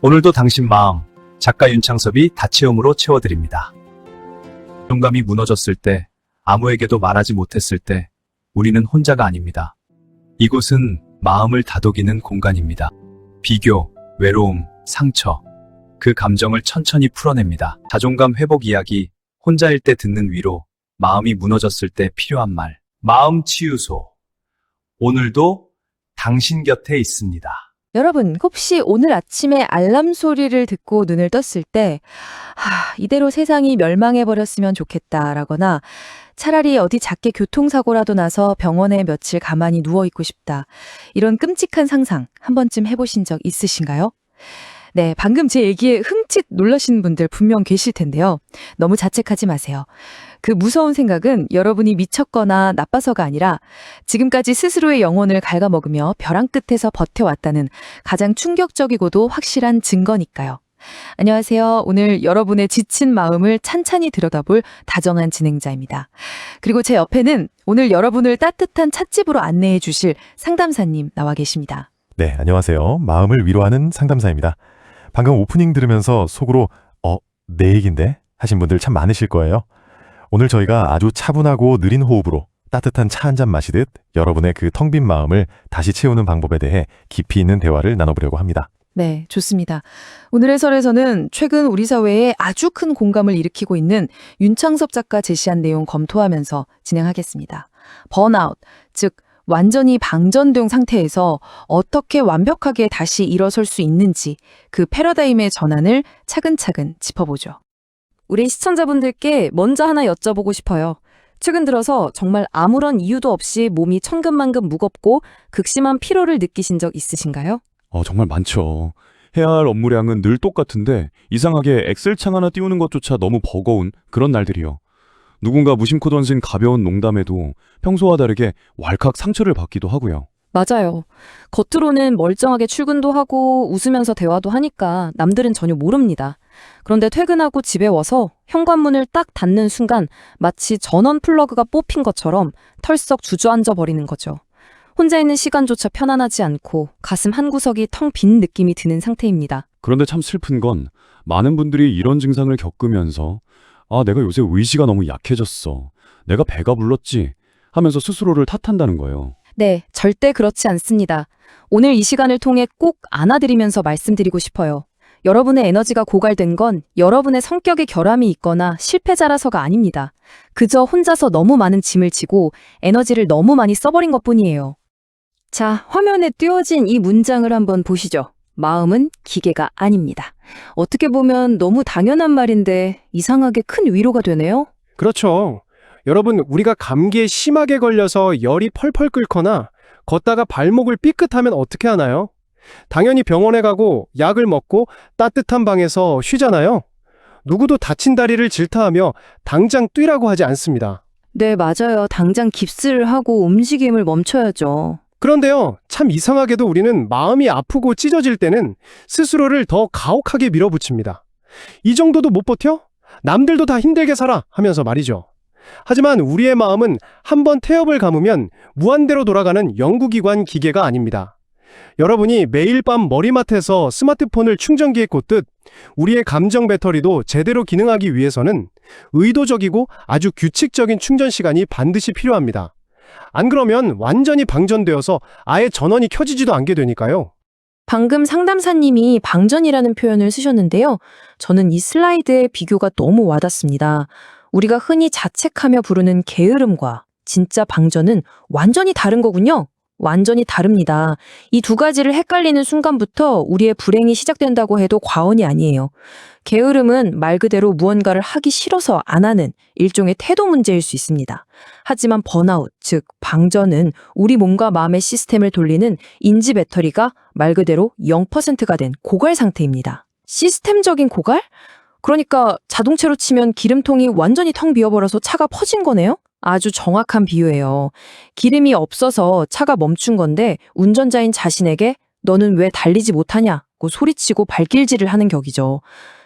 오늘도 당신 마음, 작가 윤창섭이 다채움으로 채워드립니다. 자존감이 무너졌을 때, 아무에게도 말하지 못했을 때, 우리는 혼자가 아닙니다. 이곳은 마음을 다독이는 공간입니다. 비교, 외로움, 상처, 그 감정을 천천히 풀어냅니다. 자존감 회복 이야기, 혼자일 때 듣는 위로, 마음이 무너졌을 때 필요한 말, 마음 치유소. 오늘도 당신 곁에 있습니다. 여러분, 혹시 오늘 아침에 알람 소리를 듣고 눈을 떴을 때, 이대로 세상이 멸망해버렸으면 좋겠다라거나, 차라리 어디 작게 교통사고라도 나서 병원에 며칠 가만히 누워있고 싶다. 이런 끔찍한 상상 한 번쯤 해보신 적 있으신가요? 네, 방금 제 얘기에 흠칫 놀라신 분들 분명 계실 텐데요. 너무 자책하지 마세요. 그 무서운 생각은 여러분이 미쳤거나 나빠서가 아니라 지금까지 스스로의 영혼을 갉아먹으며 벼랑 끝에서 버텨왔다는 가장 충격적이고도 확실한 증거니까요. 안녕하세요. 오늘 여러분의 지친 마음을 찬찬히 들여다볼 다정한 진행자입니다. 그리고 제 옆에는 오늘 여러분을 따뜻한 찻집으로 안내해 주실 상담사님 나와 계십니다. 네, 안녕하세요. 마음을 위로하는 상담사입니다. 방금 오프닝 들으면서 속으로 내 얘긴데? 하신 분들 참 많으실 거예요. 오늘 저희가 아주 차분하고 느린 호흡으로 따뜻한 차 한 잔 마시듯 여러분의 그 텅 빈 마음을 다시 채우는 방법에 대해 깊이 있는 대화를 나눠보려고 합니다. 네, 좋습니다. 오늘의 설에서는 최근 우리 사회에 아주 큰 공감을 일으키고 있는 윤창섭 작가 제시한 내용 검토하면서 진행하겠습니다. 번아웃, 즉 완전히 방전된 상태에서 어떻게 완벽하게 다시 일어설 수 있는지 그 패러다임의 전환을 차근차근 짚어보죠. 우리 시청자분들께 먼저 하나 여쭤보고 싶어요. 최근 들어서 정말 아무런 이유도 없이 몸이 천근만근 무겁고 극심한 피로를 느끼신 적 있으신가요? 정말 많죠. 해야 할 업무량은 늘 똑같은데 이상하게 엑셀창 하나 띄우는 것조차 너무 버거운 그런 날들이요. 누군가 무심코 던진 가벼운 농담에도 평소와 다르게 왈칵 상처를 받기도 하고요. 맞아요. 겉으로는 멀쩡하게 출근도 하고 웃으면서 대화도 하니까 남들은 전혀 모릅니다. 그런데 퇴근하고 집에 와서 현관문을 딱 닫는 순간 마치 전원 플러그가 뽑힌 것처럼 털썩 주저앉아 버리는 거죠. 혼자 있는 시간조차 편안하지 않고 가슴 한구석이 텅 빈 느낌이 드는 상태입니다. 그런데 참 슬픈 건 많은 분들이 이런 증상을 겪으면서 내가 요새 의지가 너무 약해졌어. 내가 배가 불렀지 하면서 스스로를 탓한다는 거예요. 네, 절대 그렇지 않습니다. 오늘 이 시간을 통해 꼭 안아드리면서 말씀드리고 싶어요. 여러분의 에너지가 고갈된 건 여러분의 성격에 결함이 있거나 실패자라서가 아닙니다. 그저 혼자서 너무 많은 짐을 지고 에너지를 너무 많이 써버린 것뿐이에요. 자, 화면에 띄워진 이 문장을 한번 보시죠. 마음은 기계가 아닙니다. 어떻게 보면 너무 당연한 말인데 이상하게 큰 위로가 되네요. 그렇죠. 여러분, 우리가 감기에 심하게 걸려서 열이 펄펄 끓거나 걷다가 발목을 삐끗하면 어떻게 하나요? 당연히 병원에 가고 약을 먹고 따뜻한 방에서 쉬잖아요. 누구도 다친 다리를 질타하며 당장 뛰라고 하지 않습니다. 네, 맞아요. 당장 깁스를 하고 움직임을 멈춰야죠. 그런데요, 참 이상하게도 우리는 마음이 아프고 찢어질 때는 스스로를 더 가혹하게 밀어붙입니다. 이 정도도 못 버텨? 남들도 다 힘들게 살아 하면서 말이죠. 하지만 우리의 마음은 한번 태엽을 감으면 무한대로 돌아가는 연구기관 기계가 아닙니다. 여러분이 매일 밤 머리맡에서 스마트폰을 충전기에 꽂듯 우리의 감정 배터리도 제대로 기능하기 위해서는 의도적이고 아주 규칙적인 충전 시간이 반드시 필요합니다. 안 그러면 완전히 방전되어서 아예 전원이 켜지지도 않게 되니까요. 방금 상담사님이 방전이라는 표현을 쓰셨는데요. 저는 이 슬라이드의 비교가 너무 와닿습니다. 우리가 흔히 자책하며 부르는 게으름과 진짜 방전은 완전히 다른 거군요. 완전히 다릅니다. 이 두 가지를 헷갈리는 순간부터 우리의 불행이 시작된다고 해도 과언이 아니에요. 게으름은 말 그대로 무언가를 하기 싫어서 안 하는 일종의 태도 문제일 수 있습니다. 하지만 번아웃, 즉 방전은 우리 몸과 마음의 시스템을 돌리는 인지 배터리가 말 그대로 0%가 된 고갈 상태입니다. 시스템적인 고갈? 그러니까 자동차로 치면 기름통이 완전히 텅 비어버려서 차가 퍼진 거네요? 아주 정확한 비유예요. 기름이 없어서 차가 멈춘 건데 운전자인 자신에게 너는 왜 달리지 못하냐고 소리치고 발길질을 하는 격이죠.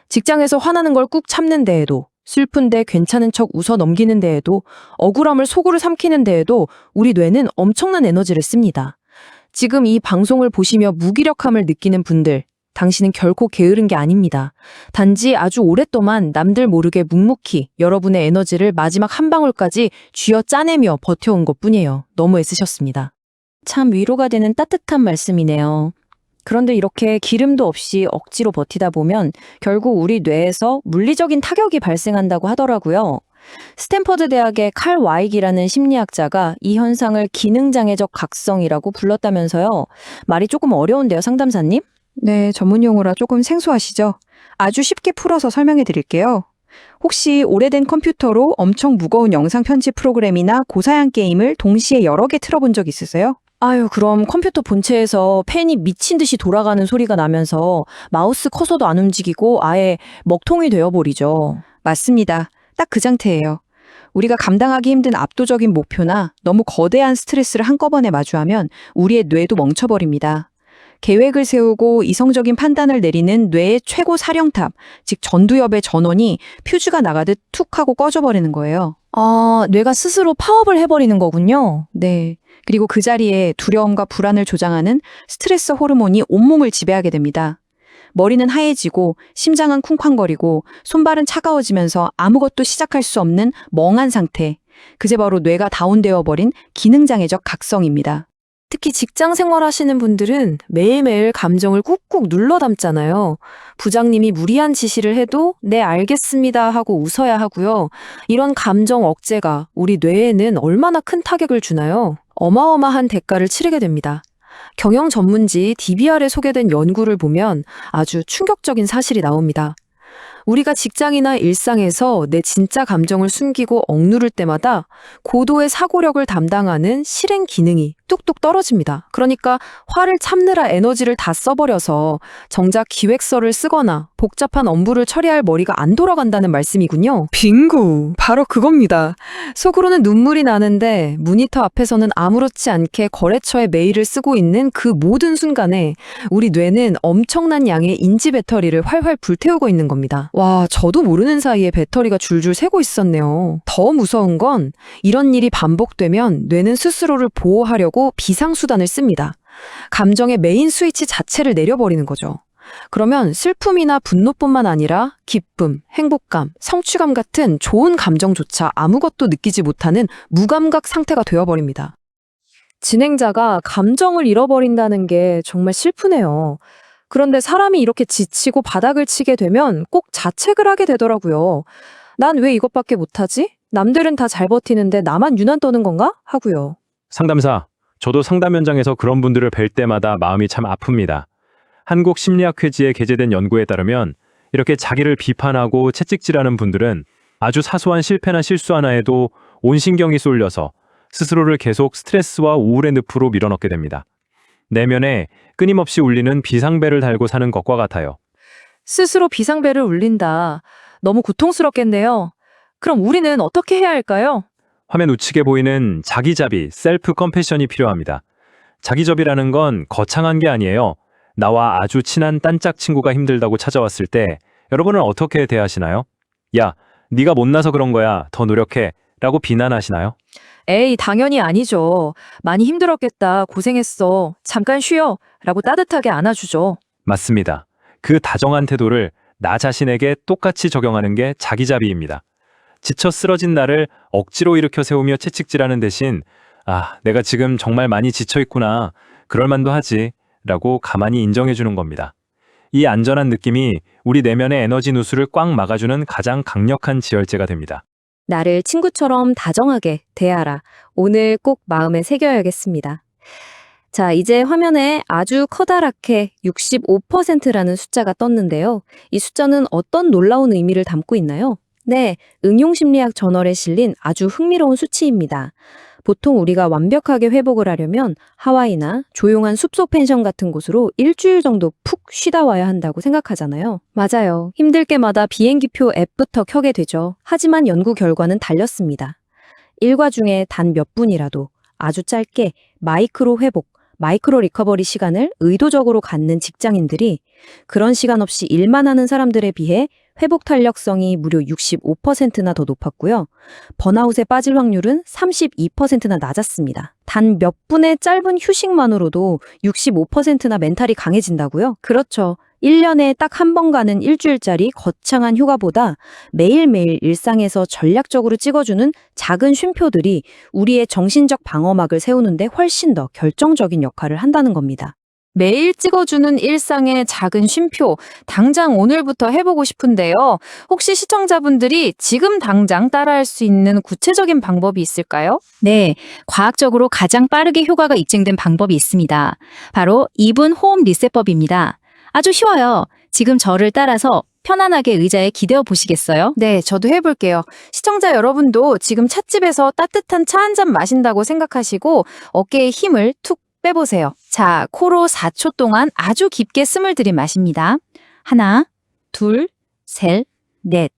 직장에서 화나는 걸 꾹 참는 데에도, 슬픈데 괜찮은 척 웃어 넘기는 데에도, 억울함을 속으로 삼키는 데에도 우리 뇌는 엄청난 에너지를 씁니다. 지금 이 방송을 보시며 무기력함을 느끼는 분들, 당신은 결코 게으른 게 아닙니다. 단지 아주 오랫동안 남들 모르게 묵묵히 여러분의 에너지를 마지막 한 방울까지 쥐어 짜내며 버텨온 것뿐이에요. 너무 애쓰셨습니다. 참 위로가 되는 따뜻한 말씀이네요. 그런데 이렇게 기름도 없이 억지로 버티다 보면 결국 우리 뇌에서 물리적인 타격이 발생한다고 하더라고요. 스탠퍼드 대학의 칼 와이기라는 심리학자가 이 현상을 기능장애적 각성이라고 불렀다면서요. 말이 조금 어려운데요, 상담사님? 네, 전문 용어라 조금 생소하시죠? 아주 쉽게 풀어서 설명해 드릴게요. 혹시 오래된 컴퓨터로 엄청 무거운 영상 편집 프로그램이나 고사양 게임을 동시에 여러 개 틀어본 적 있으세요? 아유, 그럼 컴퓨터 본체에서 팬이 미친 듯이 돌아가는 소리가 나면서 마우스 커서도 안 움직이고 아예 먹통이 되어버리죠. 맞습니다. 딱 그 상태예요. 우리가 감당하기 힘든 압도적인 목표나 너무 거대한 스트레스를 한꺼번에 마주하면 우리의 뇌도 멈춰버립니다. 계획을 세우고 이성적인 판단을 내리는 뇌의 최고 사령탑, 즉 전두엽의 전원이 퓨즈가 나가듯 툭 하고 꺼져버리는 거예요. 아, 뇌가 스스로 파업을 해버리는 거군요. 네. 그리고 그 자리에 두려움과 불안을 조장하는 스트레스 호르몬이 온몸을 지배하게 됩니다. 머리는 하얘지고 심장은 쿵쾅거리고 손발은 차가워지면서 아무것도 시작할 수 없는 멍한 상태. 그게 바로 뇌가 다운되어 버린 기능장애적 각성입니다. 특히 직장 생활하시는 분들은 매일매일 감정을 꾹꾹 눌러 담잖아요. 부장님이 무리한 지시를 해도 네, 알겠습니다 하고 웃어야 하고요. 이런 감정 억제가 우리 뇌에는 얼마나 큰 타격을 주나요? 어마어마한 대가를 치르게 됩니다. 경영 전문지 DBR에 소개된 연구를 보면 아주 충격적인 사실이 나옵니다. 우리가 직장이나 일상에서 내 진짜 감정을 숨기고 억누를 때마다 고도의 사고력을 담당하는 실행 기능이 뚝뚝 떨어집니다. 그러니까 화를 참느라 에너지를 다 써버려서 정작 기획서를 쓰거나 복잡한 업무를 처리할 머리가 안 돌아간다는 말씀이군요. 빙고! 바로 그겁니다. 속으로는 눈물이 나는데 모니터 앞에서는 아무렇지 않게 거래처의 메일을 쓰고 있는 그 모든 순간에 우리 뇌는 엄청난 양의 인지 배터리를 활활 불태우고 있는 겁니다. 와, 저도 모르는 사이에 배터리가 줄줄 새고 있었네요. 더 무서운 건 이런 일이 반복되면 뇌는 스스로를 보호하려고 비상수단을 씁니다. 감정의 메인 스위치 자체를 내려버리는 거죠. 그러면 슬픔이나 분노뿐만 아니라 기쁨, 행복감, 성취감 같은 좋은 감정조차 아무것도 느끼지 못하는 무감각 상태가 되어버립니다. 진행자가 감정을 잃어버린다는 게 정말 슬프네요. 그런데 사람이 이렇게 지치고 바닥을 치게 되면 꼭 자책을 하게 되더라고요. 난 왜 이것밖에 못하지? 남들은 다 잘 버티는데 나만 유난 떠는 건가? 하고요. 상담사, 저도 상담 현장에서 그런 분들을 뵐 때마다 마음이 참 아픕니다. 한국심리학회지에 게재된 연구에 따르면 이렇게 자기를 비판하고 채찍질하는 분들은 아주 사소한 실패나 실수 하나에도 온 신경이 쏠려서 스스로를 계속 스트레스와 우울의 늪으로 밀어넣게 됩니다. 내면에 끊임없이 울리는 비상벨을 달고 사는 것과 같아요. 스스로 비상벨을 울린다. 너무 고통스럽겠네요. 그럼 우리는 어떻게 해야 할까요? 화면 우측에 보이는 자기자비, 셀프 컴패션이 필요합니다. 자기접이라는 건 거창한 게 아니에요. 나와 아주 친한 딴짝 친구가 힘들다고 찾아왔을 때 여러분은 어떻게 대하시나요? 야, 네가 못나서 그런 거야. 더 노력해. 라고 비난하시나요? 에이, 당연히 아니죠. 많이 힘들었겠다. 고생했어. 잠깐 쉬어. 라고 따뜻하게 안아주죠. 맞습니다. 그 다정한 태도를 나 자신에게 똑같이 적용하는 게 자기자비입니다. 지쳐 쓰러진 나를 억지로 일으켜 세우며 채찍질하는 대신 아, 내가 지금 정말 많이 지쳐 있구나. 그럴 만도 하지. 라고 가만히 인정해 주는 겁니다. 이 안전한 느낌이 우리 내면의 에너지 누수를 꽉 막아주는 가장 강력한 지혈제가 됩니다. 나를 친구처럼 다정하게 대하라. 오늘 꼭 마음에 새겨야겠습니다. 자, 이제 화면에 아주 커다랗게 65%라는 숫자가 떴는데요. 이 숫자는 어떤 놀라운 의미를 담고 있나요? 네, 응용심리학 저널에 실린 아주 흥미로운 수치입니다. 보통 우리가 완벽하게 회복을 하려면 하와이나 조용한 숲속 펜션 같은 곳으로 일주일 정도 푹 쉬다 와야 한다고 생각하잖아요. 맞아요. 힘들 때마다 비행기표 앱부터 켜게 되죠. 하지만 연구 결과는 달렸습니다. 일과 중에 단 몇 분이라도 아주 짧게 마이크로 회복, 마이크로 리커버리 시간을 의도적으로 갖는 직장인들이 그런 시간 없이 일만 하는 사람들에 비해 회복 탄력성이 무려 65%나 더 높았고요. 번아웃에 빠질 확률은 32%나 낮았습니다. 단 몇 분의 짧은 휴식만으로도 65%나 멘탈이 강해진다고요? 그렇죠. 1년에 딱 한 번 가는 일주일짜리 거창한 휴가보다 매일매일 일상에서 전략적으로 찍어주는 작은 쉼표들이 우리의 정신적 방어막을 세우는데 훨씬 더 결정적인 역할을 한다는 겁니다. 매일 찍어주는 일상의 작은 쉼표, 당장 오늘부터 해보고 싶은데요. 혹시 시청자분들이 지금 당장 따라할 수 있는 구체적인 방법이 있을까요? 네, 과학적으로 가장 빠르게 효과가 입증된 방법이 있습니다. 바로 2분 호흡 리셋법입니다. 아주 쉬워요. 지금 저를 따라서 편안하게 의자에 기대어 보시겠어요? 네, 저도 해볼게요. 시청자 여러분도 지금 찻집에서 따뜻한 차 한 잔 마신다고 생각하시고 어깨에 힘을 툭 빼보세요. 자, 코로 4초 동안 아주 깊게 숨을 들이마십니다. 하나, 둘, 셋, 넷.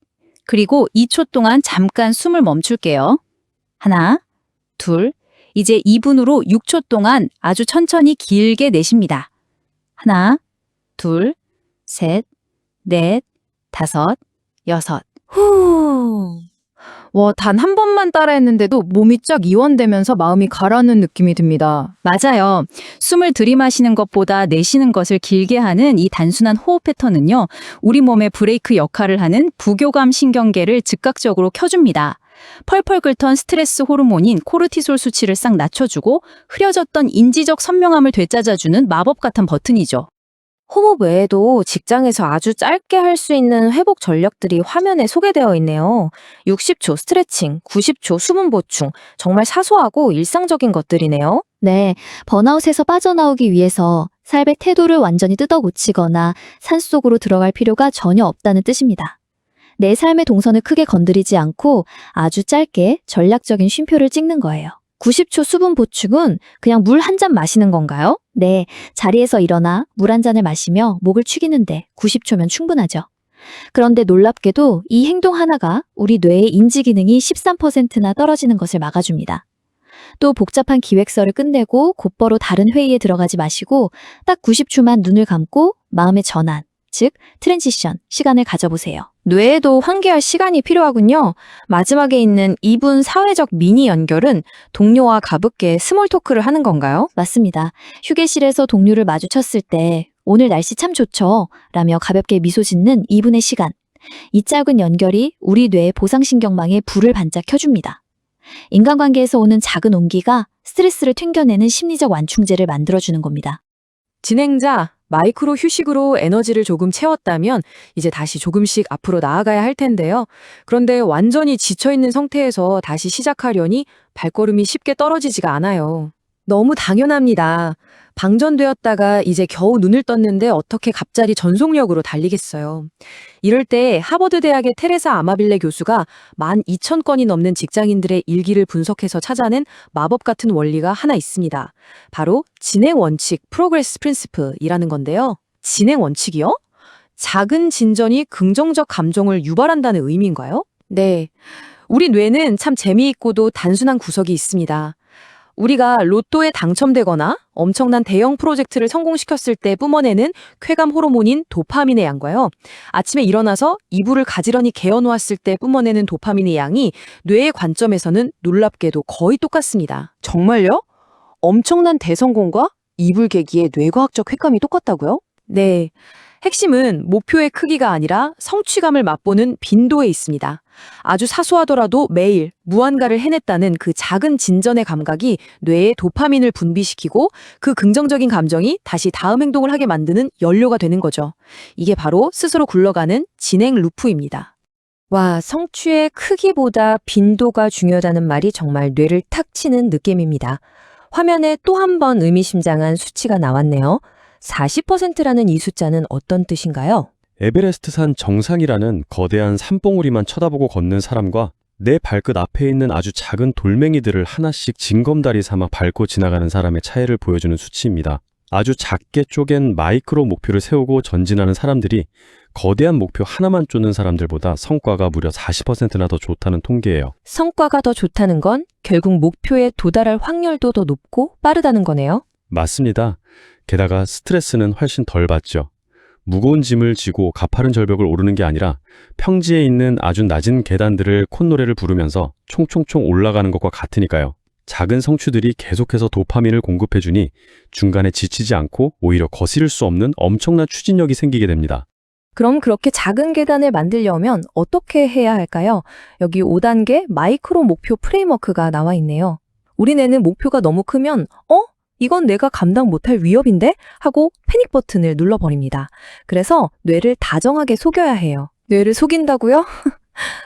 그리고 2초 동안 잠깐 숨을 멈출게요. 하나, 둘. 이제 2분으로 6초 동안 아주 천천히 길게 내쉽니다. 하나, 둘, 셋, 넷, 다섯, 여섯. 후. 와, 단 한 번만 따라했는데도 몸이 쫙 이완되면서 마음이 가라앉는 느낌이 듭니다. 맞아요. 숨을 들이마시는 것보다 내쉬는 것을 길게 하는 이 단순한 호흡 패턴은요, 우리 몸의 브레이크 역할을 하는 부교감 신경계를 즉각적으로 켜줍니다. 펄펄 끓던 스트레스 호르몬인 코르티솔 수치를 싹 낮춰주고 흐려졌던 인지적 선명함을 되찾아주는 마법 같은 버튼이죠. 호흡 외에도 직장에서 아주 짧게 할 수 있는 회복 전략들이 화면에 소개되어 있네요. 60초 스트레칭, 90초 수분 보충, 정말 사소하고 일상적인 것들이네요. 네, 번아웃에서 빠져나오기 위해서 삶의 태도를 완전히 뜯어고치거나 산속으로 들어갈 필요가 전혀 없다는 뜻입니다. 내 삶의 동선을 크게 건드리지 않고 아주 짧게 전략적인 쉼표를 찍는 거예요. 90초 수분 보충은 그냥 물 한 잔 마시는 건가요? 네, 자리에서 일어나 물 한 잔을 마시며 목을 축이는데 90초면 충분하죠. 그런데 놀랍게도 이 행동 하나가 우리 뇌의 인지 기능이 13%나 떨어지는 것을 막아줍니다. 또 복잡한 기획서를 끝내고 곧바로 다른 회의에 들어가지 마시고 딱 90초만 눈을 감고 마음의 전환, 즉 트랜지션 시간을 가져보세요. 뇌에도 환기할 시간이 필요하군요. 마지막에 있는 2분 사회적 미니 연결은 동료와 가볍게 스몰 토크를 하는 건가요? 맞습니다. 휴게실에서 동료를 마주쳤을 때 오늘 날씨 참 좋죠? 라며 가볍게 미소 짓는 2분의 시간. 이 짧은 연결이 우리 뇌의 보상신경망에 불을 반짝 켜줍니다. 인간관계에서 오는 작은 온기가 스트레스를 튕겨내는 심리적 완충제를 만들어주는 겁니다. 진행자, 마이크로 휴식으로 에너지를 조금 채웠다면 이제 다시 조금씩 앞으로 나아가야 할 텐데요. 그런데 완전히 지쳐있는 상태에서 다시 시작하려니 발걸음이 쉽게 떨어지지가 않아요. 너무 당연합니다. 방전되었다가 이제 겨우 눈을 떴는데 어떻게 갑자기 전속력으로 달리겠어요. 이럴 때 하버드 대학의 테레사 아마빌레 교수가 12,000건이 넘는 직장인들의 일기를 분석해서 찾아낸 마법 같은 원리가 하나 있습니다. 바로 진행 원칙, 프로그레스 프린시플이라는 건데요. 진행 원칙이요? 작은 진전이 긍정적 감정을 유발한다는 의미인가요? 네. 우리 뇌는 참 재미있고도 단순한 구석이 있습니다. 우리가 로또에 당첨되거나 엄청난 대형 프로젝트를 성공시켰을 때 뿜어내는 쾌감 호르몬인 도파민의 양과요. 아침에 일어나서 이불을 가지런히 개어놓았을 때 뿜어내는 도파민의 양이 뇌의 관점에서는 놀랍게도 거의 똑같습니다. 정말요? 엄청난 대성공과 이불 개기의 뇌과학적 쾌감이 똑같다고요? 네. 핵심은 목표의 크기가 아니라 성취감을 맛보는 빈도에 있습니다. 아주 사소하더라도 매일 무언가를 해냈다는 그 작은 진전의 감각이 뇌에 도파민을 분비시키고 그 긍정적인 감정이 다시 다음 행동을 하게 만드는 연료가 되는 거죠. 이게 바로 스스로 굴러가는 진행 루프입니다. 와, 성취의 크기보다 빈도가 중요하다는 말이 정말 뇌를 탁 치는 느낌입니다. 화면에 또 한 번 의미심장한 수치가 나왔네요. 40%라는 이 숫자는 어떤 뜻인가요? 에베레스트산 정상이라는 거대한 산봉우리만 쳐다보고 걷는 사람과 내 발끝 앞에 있는 아주 작은 돌멩이들을 하나씩 징검다리 삼아 밟고 지나가는 사람의 차이를 보여주는 수치입니다. 아주 작게 쪼갠 마이크로 목표를 세우고 전진하는 사람들이 거대한 목표 하나만 쫓는 사람들보다 성과가 무려 40%나 더 좋다는 통계예요. 성과가 더 좋다는 건 결국 목표에 도달할 확률도 더 높고 빠르다는 거네요. 맞습니다. 게다가 스트레스는 훨씬 덜 받죠. 무거운 짐을 지고 가파른 절벽을 오르는 게 아니라 평지에 있는 아주 낮은 계단들을 콧노래를 부르면서 총총총 올라가는 것과 같으니까요. 작은 성취들이 계속해서 도파민을 공급해주니 중간에 지치지 않고 오히려 거스릴 수 없는 엄청난 추진력이 생기게 됩니다. 그럼 그렇게 작은 계단을 만들려면 어떻게 해야 할까요? 여기 5단계 마이크로 목표 프레임워크가 나와 있네요. 우리 뇌는 목표가 너무 크면 이건 내가 감당 못할 위협인데? 하고 패닉 버튼을 눌러버립니다. 그래서 뇌를 다정하게 속여야 해요. 뇌를 속인다고요?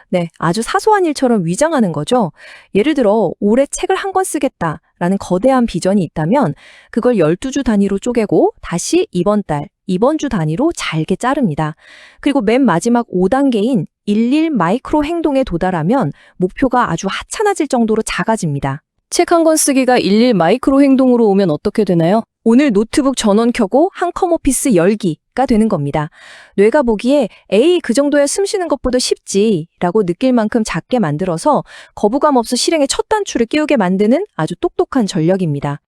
네, 아주 사소한 일처럼 위장하는 거죠. 예를 들어 올해 책을 한 권 쓰겠다라는 거대한 비전이 있다면 그걸 12주 단위로 쪼개고 다시 이번 달, 이번 주 단위로 잘게 자릅니다. 그리고 맨 마지막 5단계인 11 마이크로 행동에 도달하면 목표가 아주 하찮아질 정도로 작아집니다. 책 한 권 쓰기가 11 마이크로 행동으로 오면 어떻게 되나요? 오늘 노트북 전원 켜고 한 컴 오피스 열기가 되는 겁니다. 뇌가 보기에 에이 그 정도야 숨 쉬는 것보다 쉽지 라고 느낄 만큼 작게 만들어서 거부감 없어 실행의 첫 단추를 끼우게 만드는 아주 똑똑한 전략입니다.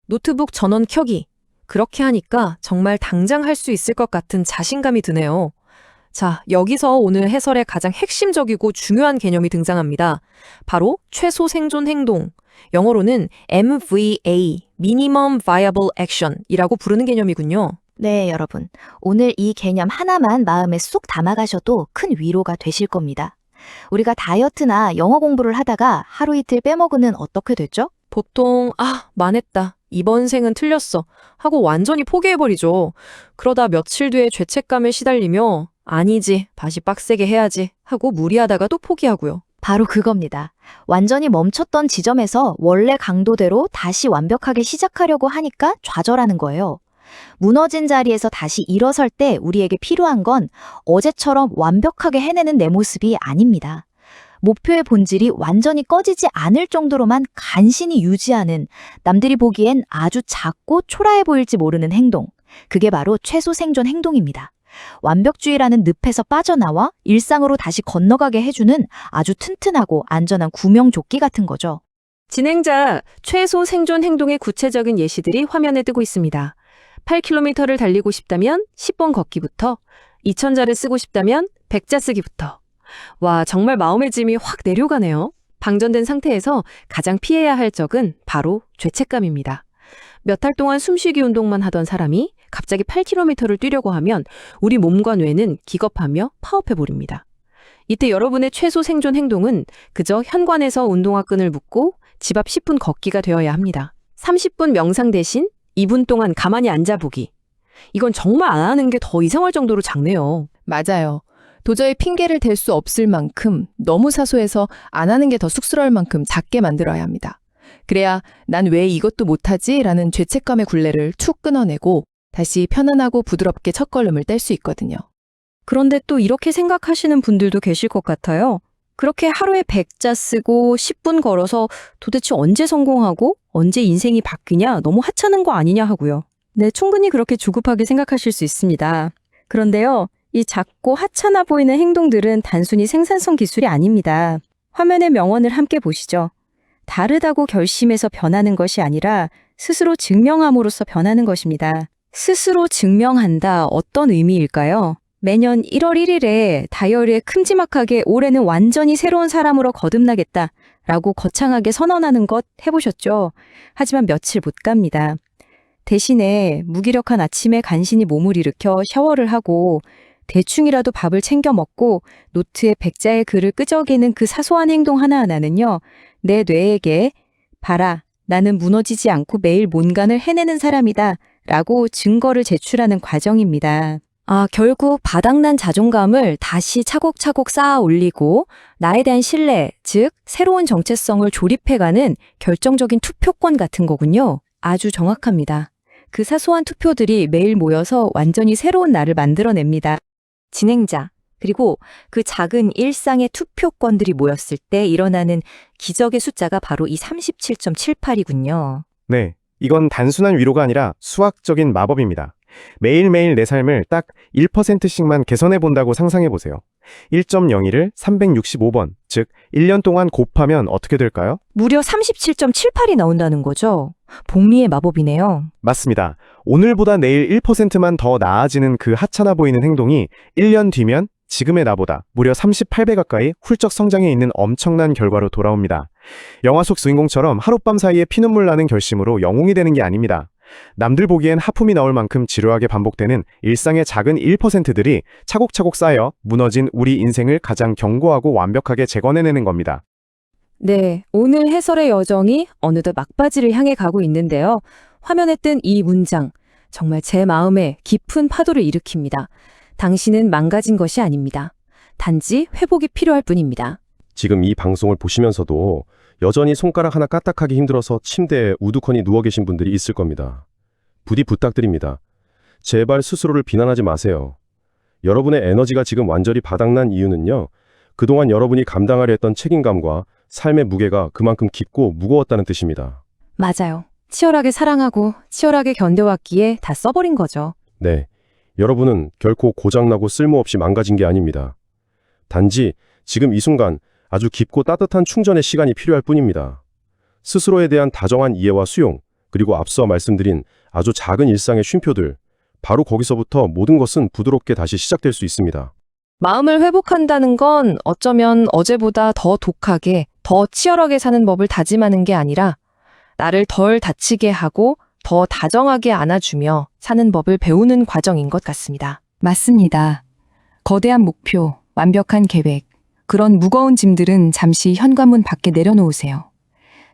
노트북 전원 켜기. 그렇게 하니까 정말 당장 할 수 있을 것 같은 자신감이 드네요. 자, 여기서 오늘 해설의 가장 핵심적이고 중요한 개념이 등장합니다. 바로 최소 생존 행동. 영어로는 MVA, Minimum Viable Action 이라고 부르는 개념이군요. 네, 여러분. 오늘 이 개념 하나만 마음에 쏙 담아가셔도 큰 위로가 되실 겁니다. 우리가 다이어트나 영어 공부를 하다가 하루 이틀 빼먹으면 어떻게 되죠? 보통 망했다. 이번 생은 틀렸어. 하고 완전히 포기해버리죠. 그러다 며칠 뒤에 죄책감에 시달리며 아니지, 다시 빡세게 해야지 하고 무리하다가 또 포기하고요. 바로 그겁니다. 완전히 멈췄던 지점에서 원래 강도대로 다시 완벽하게 시작하려고 하니까 좌절하는 거예요. 무너진 자리에서 다시 일어설 때 우리에게 필요한 건 어제처럼 완벽하게 해내는 내 모습이 아닙니다. 목표의 본질이 완전히 꺼지지 않을 정도로만 간신히 유지하는 남들이 보기엔 아주 작고 초라해 보일지 모르는 행동. 그게 바로 최소 생존 행동입니다. 완벽주의라는 늪에서 빠져나와 일상으로 다시 건너가게 해주는 아주 튼튼하고 안전한 구명조끼 같은 거죠. 진행자, 최소 생존 행동의 구체적인 예시들이 화면에 뜨고 있습니다. 8km를 달리고 싶다면 10번 걷기부터, 2000자를 쓰고 싶다면 100자 쓰기부터. 와, 정말 마음의 짐이 확 내려가네요. 방전된 상태에서 가장 피해야 할 적은 바로 죄책감입니다. 몇 달 동안 숨쉬기 운동만 하던 사람이 갑자기 8km를 뛰려고 하면 우리 몸과 뇌는 기겁하며 파업해버립니다. 이때 여러분의 최소 생존 행동은 그저 현관에서 운동화 끈을 묶고 집 앞 10분 걷기가 되어야 합니다. 30분 명상 대신 2분 동안 가만히 앉아보기. 이건 정말 안 하는 게 더 이상할 정도로 작네요. 맞아요. 도저히 핑계를 댈 수 없을 만큼 너무 사소해서 안 하는 게 더 쑥스러울 만큼 작게 만들어야 합니다. 그래야 난 왜 이것도 못하지? 라는 죄책감의 굴레를 툭 끊어내고 다시 편안하고 부드럽게 첫걸음을 뗄 수 있거든요. 그런데 또 이렇게 생각하시는 분들도 계실 것 같아요. 그렇게 하루에 100자 쓰고 10분 걸어서 도대체 언제 성공하고 언제 인생이 바뀌냐, 너무 하찮은 거 아니냐 하고요. 네, 충분히 그렇게 조급하게 생각하실 수 있습니다. 그런데요, 이 작고 하찮아 보이는 행동들은 단순히 생산성 기술이 아닙니다. 화면의 명언을 함께 보시죠. 다르다고 결심해서 변하는 것이 아니라 스스로 증명함으로써 변하는 것입니다. 스스로 증명한다, 어떤 의미일까요? 매년 1월 1일에 다이어리에 큼지막하게 올해는 완전히 새로운 사람으로 거듭나겠다 라고 거창하게 선언하는 것 해보셨죠? 하지만 며칠 못 갑니다. 대신에 무기력한 아침에 간신히 몸을 일으켜 샤워를 하고 대충이라도 밥을 챙겨 먹고 노트에 100자의 글을 끄적이는 그 사소한 행동 하나하나는요, 내 뇌에게 봐라, 나는 무너지지 않고 매일 뭔가를 해내는 사람이다 라고 증거를 제출하는 과정입니다. 결국 바닥난 자존감을 다시 차곡차곡 쌓아 올리고 나에 대한 신뢰, 즉 새로운 정체성을 조립해가는 결정적인 투표권 같은 거군요. 아주 정확합니다. 그 사소한 투표들이 매일 모여서 완전히 새로운 나를 만들어냅니다. 진행자, 그리고 그 작은 일상의 투표권들이 모였을 때 일어나는 기적의 숫자가 바로 이 37.78이군요. 네, 이건 단순한 위로가 아니라 수학적인 마법입니다. 매일매일 내 삶을 딱 1%씩만 개선해 본다고 상상해 보세요. 1.01을 365번, 즉 1년 동안 곱하면 어떻게 될까요? 무려 37.78이 나온다는 거죠. 복리의 마법이네요. 맞습니다. 오늘보다 내일 1%만 더 나아지는 그 하찮아 보이는 행동이 1년 뒤면 지금의 나보다 무려 38배 가까이 훌쩍 성장해 있는 엄청난 결과로 돌아옵니다. 영화 속 주인공처럼 하룻밤 사이에 피눈물 나는 결심으로 영웅이 되는 게 아닙니다. 남들 보기엔 하품이 나올 만큼 지루하게 반복되는 일상의 작은 1%들이 차곡차곡 쌓여 무너진 우리 인생을 가장 견고하고 완벽하게 재건해내는 겁니다. 네, 오늘 해설의 여정이 어느덧 막바지를 향해 가고 있는데요. 화면에 뜬 이 문장, 정말 제 마음에 깊은 파도를 일으킵니다. 당신은 망가진 것이 아닙니다. 단지 회복이 필요할 뿐입니다. 지금 이 방송을 보시면서도 여전히 손가락 하나 까딱하기 힘들어서 침대에 우두커니 누워 계신 분들이 있을 겁니다. 부디 부탁드립니다. 제발 스스로를 비난하지 마세요. 여러분의 에너지가 지금 완전히 바닥난 이유는요. 그동안 여러분이 감당하려 했던 책임감과 삶의 무게가 그만큼 깊고 무거웠다는 뜻입니다. 맞아요. 치열하게 사랑하고 치열하게 견뎌왔기에 다 써버린 거죠. 네, 여러분은 결코 고장나고 쓸모없이 망가진 게 아닙니다. 단지 지금 이 순간 아주 깊고 따뜻한 충전의 시간이 필요할 뿐입니다. 스스로에 대한 다정한 이해와 수용, 그리고 앞서 말씀드린 아주 작은 일상의 쉼표들, 바로 거기서부터 모든 것은 부드럽게 다시 시작될 수 있습니다. 마음을 회복한다는 건 어쩌면 어제보다 더 독하게, 더 치열하게 사는 법을 다짐하는 게 아니라 나를 덜 다치게 하고 더 다정하게 안아주며 사는 법을 배우는 과정인 것 같습니다. 맞습니다. 거대한 목표, 완벽한 계획, 그런 무거운 짐들은 잠시 현관문 밖에 내려놓으세요.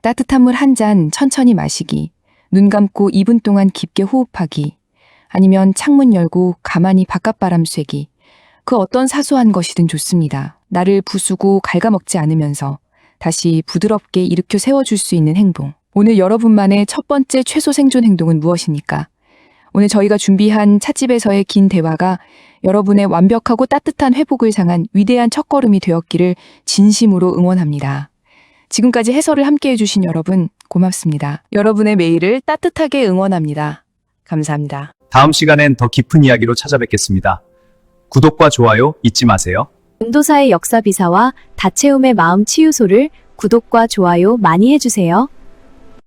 따뜻한 물 한 잔 천천히 마시기, 눈 감고 2분 동안 깊게 호흡하기, 아니면 창문 열고 가만히 바깥바람 쐬기, 그 어떤 사소한 것이든 좋습니다. 나를 부수고 갉아먹지 않으면서 다시 부드럽게 일으켜 세워줄 수 있는 행동. 오늘 여러분만의 첫 번째 최소 생존 행동은 무엇입니까? 오늘 저희가 준비한 찻집에서의 긴 대화가 여러분의 완벽하고 따뜻한 회복을 향한 위대한 첫걸음이 되었기를 진심으로 응원합니다. 지금까지 해설을 함께 해주신 여러분 고맙습니다. 여러분의 매일을 따뜻하게 응원합니다. 감사합니다. 다음 시간엔 더 깊은 이야기로 찾아뵙겠습니다. 구독과 좋아요 잊지 마세요. 인도사의 역사 비사와 다채움의 마음 치유소를 구독과 좋아요 많이 해주세요.